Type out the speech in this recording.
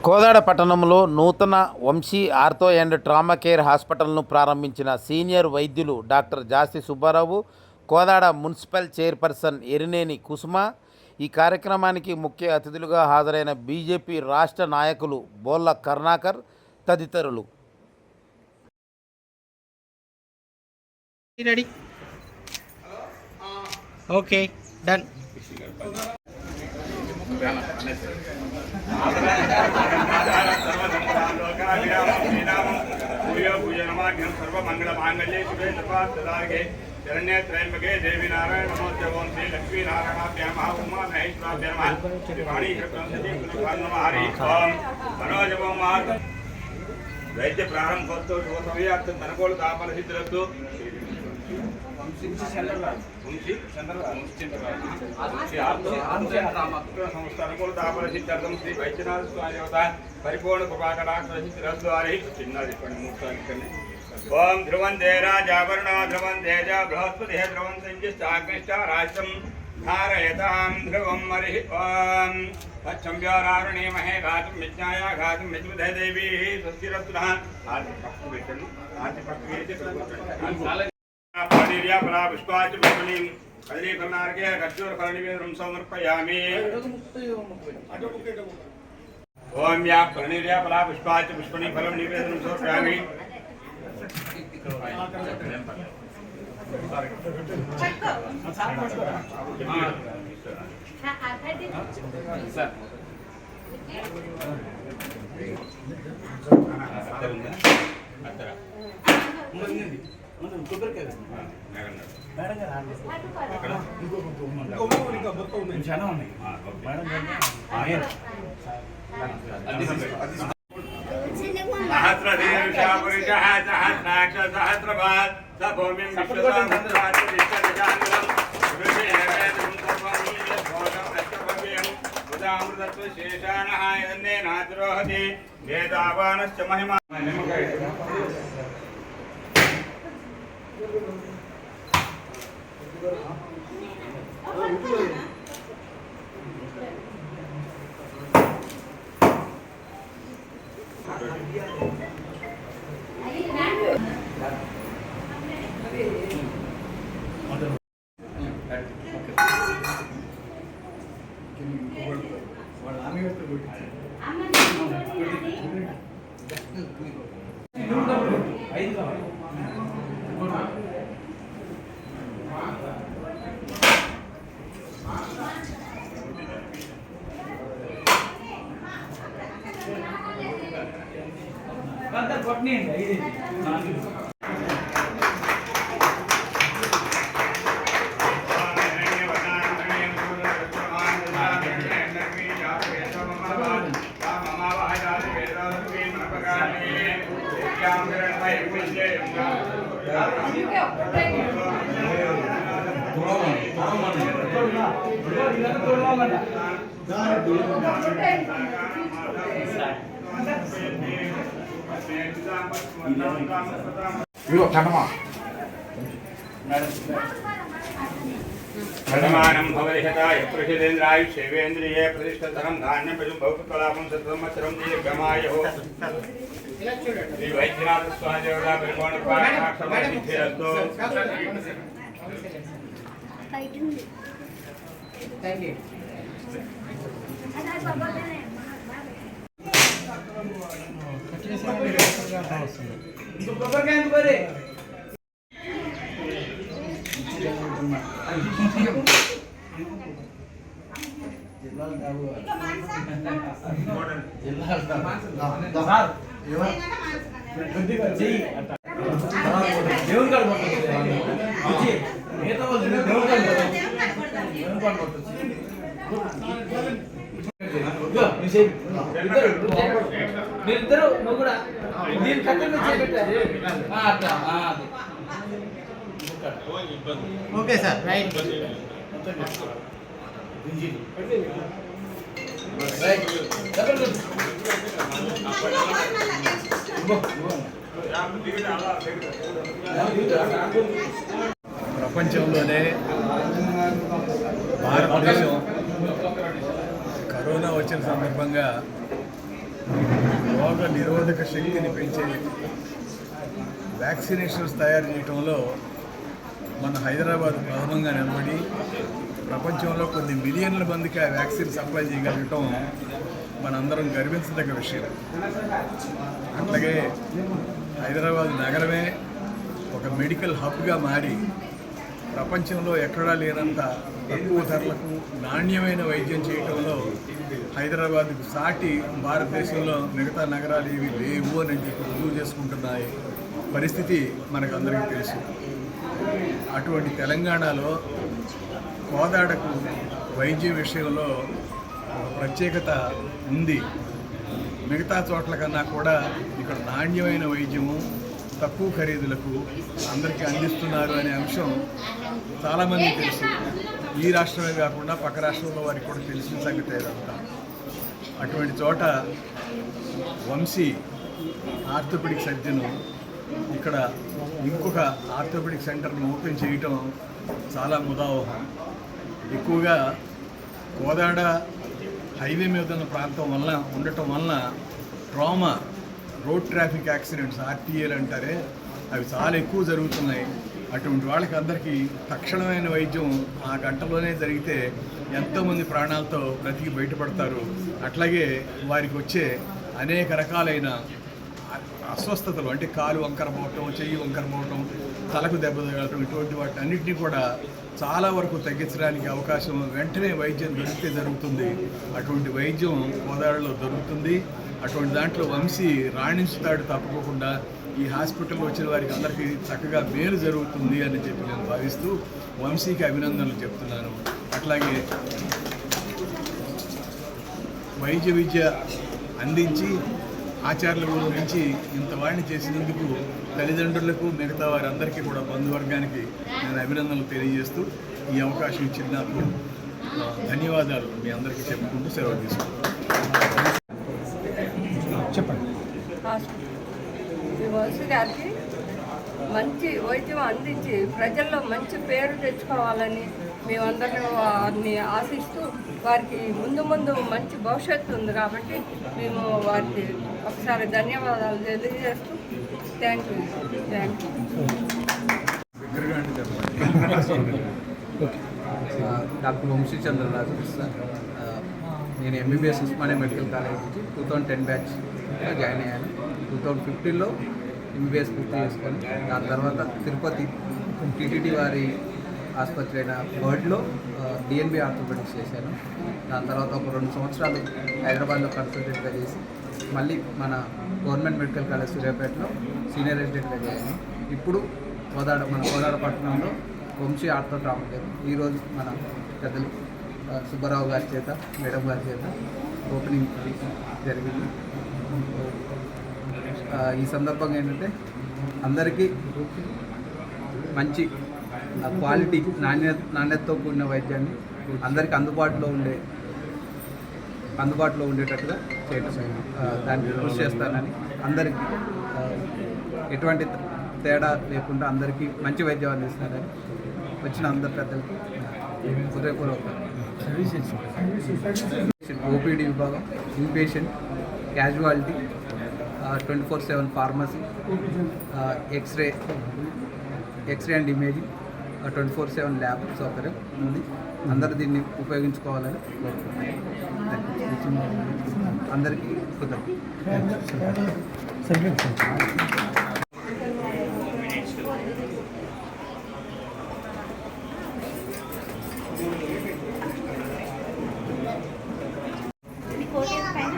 కోదాడ పట్టణంలో నూతన Vamsi ortho and trauma care హాస్పిటల్ను ప్రారంభించిన సీనియర్ వైద్యులు doctor Jasti Subbarao, Kodad municipal chairperson Erineni Kusuma. ఈ కార్యక్రమానికి ముఖ్య అతిథులుగా హాజరైన బీజేపీ రాష్ట్ర నాయకులు బోళ్ళ కరుణాకర్ తదితరులు. Okay done. सर्वमंगलमांगल्ये शिवे सर्वार्थसाधके शरण्ये त्र्यंबके देवी नारायण नमोस्तुते ओम श्री लक्ष्मी नारायणाभ्यां नमः उमा महेश्वराभ्यां नमः श्रीवाणी कृष्णसती नमः हरि ओम मनोजवं वैद्य प्रारंभोत्सव शुभ समयार्थ मनकोल तापन सिद्धरस्तु श्री वैद्यनाथ स्वामी देवता परिपूर्ण ओम ध्रुवंते राजावर्ण ध्रुवंते च बृहस्पति ध्रुवंत राष्ट्रम धारयतां ध्रुवं मरिः ओम तच्छम्यारारुणीमहे घातुं विज्ञाय घातुं विद्युदे देवी स्वस्तिरस्तुनः पनीरिया फला पुष्पाच पुष्पनीं कल्ली कर्णार्घ्य कस्तूर फलनिवेदनं समर्पयामि ओम या पनीरिया फला पुष्पाच पुष्पनीं फलं निवेदनं समर्पयामि सहस्रदीर्घपुरुषः सहस्राक्ष सहस्रपाद स भूमिं विश्वमृतत्वशेषाणः यन्नेनातिरोहति वेदावानश्च महिमा प्रथमानं भवदिहताय प्रसिद्धेन्द्राय शैवेन्द्रिये प्रतिष्ठितं धान्यं पशुं भौतिकलाभं सत्संवत्सरं दीर्घमायुः श्री वैद्यनाथ स्वामी देवता परिपूर्ण पाठशास्त्रमसिद्धिरस्तु ఓకే సార్ రైట్. ప్రపంచంలోనే భారతదేశం కరోనా వచ్చిన సందర్భంగా రోగ నిరోధక శక్తిని పెంచే వ్యాక్సినేషన్స్ తయారు చేయడంలో మన హైదరాబాద్ ప్రథమంగా నిలబడి ప్రపంచంలో కొన్ని మిలియన్ల మందికి ఆ వ్యాక్సిన్ సప్లై చేయగలగటం మనందరం గర్వించదగ్గ విషయం. అట్లాగే హైదరాబాద్ నగరమే ఒక మెడికల్ హబ్గా మారి ప్రపంచంలో ఎక్కడా లేనంత తక్కువ ధరలకు నాణ్యమైన వైద్యం చేయటంలో హైదరాబాద్కు సాటి భారతదేశంలో మిగతా నగరాలు ఏవి లేవు అని చెప్పి రుజువు చేసుకుంటున్నాయి పరిస్థితి మనకు అందరికీ తెలుసు. అటువంటి తెలంగాణలో కోదాడకు వైద్య విషయంలో ఒక ప్రత్యేకత ఉంది. మిగతా చోట్ల కన్నా కూడా ఇక్కడ నాణ్యమైన వైద్యము తక్కువ ఖరీదులకు అందరికీ అందిస్తున్నారు అనే అంశం చాలామందికి తెలుసు. ఈ రాష్ట్రమే కాకుండా పక్క రాష్ట్రంలో వారికి కూడా తెలిసిన సంగతి ఏదంతా. అటువంటి చోట వంశీ ఆర్థోపెడిక్ సర్జను ఇక్కడ ఇంకొక ఆర్థోపెడిక్ సెంటర్ను ఓపెన్ చేయటం చాలా ముదావహం. ఎక్కువగా కోదాడ హైవే మీద ఉన్న ప్రాంతం వల్ల ఉండటం వలన ట్రామా, రోడ్ ట్రాఫిక్ యాక్సిడెంట్స్, ఆర్టీఏలు అంటారే, అవి చాలా ఎక్కువ జరుగుతున్నాయి. అటువంటి వాళ్ళకి అందరికీ తక్షణమైన వైద్యం ఆ గంటలోనే జరిగితే ఎంతోమంది ప్రాణాలతో బ్రతికి బయటపడతారు. అట్లాగే వారికి వచ్చే అనేక రకాలైన అస్వస్థతలు, అంటే కాలు వంకర పోవటం, చెయ్యి వంకర పోవటం, తలకు దెబ్బ తగలటం, ఇటువంటి వాటి అన్నింటినీ కూడా చాలా వరకు తగ్గించడానికి అవకాశం వెంటనే వైద్యం దొరికితే జరుగుతుంది. అటువంటి వైద్యం కోదాడలో దొరుకుతుంది. అటువంటి దాంట్లో వంశీ రాణించుతాడు తప్పకుండా. ఈ హాస్పిటల్ వచ్చిన వారికి అందరికీ చక్కగా మేలు జరుగుతుంది అని చెప్పి నేను భావిస్తూ వంశీకి అభినందనలు చెప్తున్నాను. అట్లాగే వైద్య విద్య అందించి ఆచార్యుల నుంచి ఇంత వాడిని చేసినందుకు తల్లిదండ్రులకు, మిగతా వారందరికీ కూడా బంధువర్గానికి నేను అభినందనలు తెలియజేస్తూ ఈ అవకాశం ఇచ్చిన నాకు ధన్యవాదాలు మీ అందరికీ చెప్పుకుంటూ సెలవు తీసుకుంటాను. చెప్పండి. వంశీ గారికి మంచి వైద్యం అందించి ప్రజల్లో మంచి పేరు తెచ్చుకోవాలని మేమందరం వారిని ఆశిస్తూ, వారికి ముందు ముందు మంచి భవిష్యత్తు ఉంది కాబట్టి మేము వారికి ఒకసారి ధన్యవాదాలు తెలియజేస్తూ thank you. Doctor Vamsi Chandraraju sir. నేను ఎంబీబీఎస్ ఉస్మానియా మెడికల్ కాలేజ్ నుంచి 2010 బ్యాచ్ జాయిన్ అయ్యాను. 2015లో ఎంబీబీఎస్ పూర్తి చేసుకొని దాని తర్వాత తిరుపతి టీటీడీ వారి ఆసుపత్రి అయిన బర్డ్లో డిఎన్బి ఆర్థోపెడిక్స్ చేశాను. దాని తర్వాత ఒక 2 సంవత్సరాలు హైదరాబాద్లో కన్సల్టెంట్గా చేసి మళ్ళీ మన గవర్నమెంట్ మెడికల్ కాలేజ్ సూర్యాపేటలో సీనియర్ రెసిడెంట్గా చేశాను. ఇప్పుడు మన కోదాడ పట్టణంలో వంశీ ఆర్థో ట్రామా కేర్ ఈరోజు మన పెద్దలు సుబ్బారావు గారి చేత, మేడం గారి చేత ఓపెనింగ్ జరిగింది. ఈ సందర్భంగా ఏంటంటే అందరికీ మంచి క్వాలిటీ, నాణ్యతతో కూడిన వైద్యాన్ని అందరికీ అందుబాటులో ఉండేటట్టుగా చేయటం దానికి కృషి చేస్తానని, అందరికీ ఎటువంటి తేడా లేకుండా అందరికీ మంచి వైద్యం అందిస్తానని వచ్చిన అందరి పెద్దలకి హృదయపూర్వక ఓపీడీ విభాగం, inpatient, casualty, 24/7 pharmacy, x-ray and imaging, 24/7 lab సౌకర్యం ఉంది. అందరూ దీన్ని ఉపయోగించుకోవాలని కోరుకుంటున్నాను. అందరికీ కోట్ పైన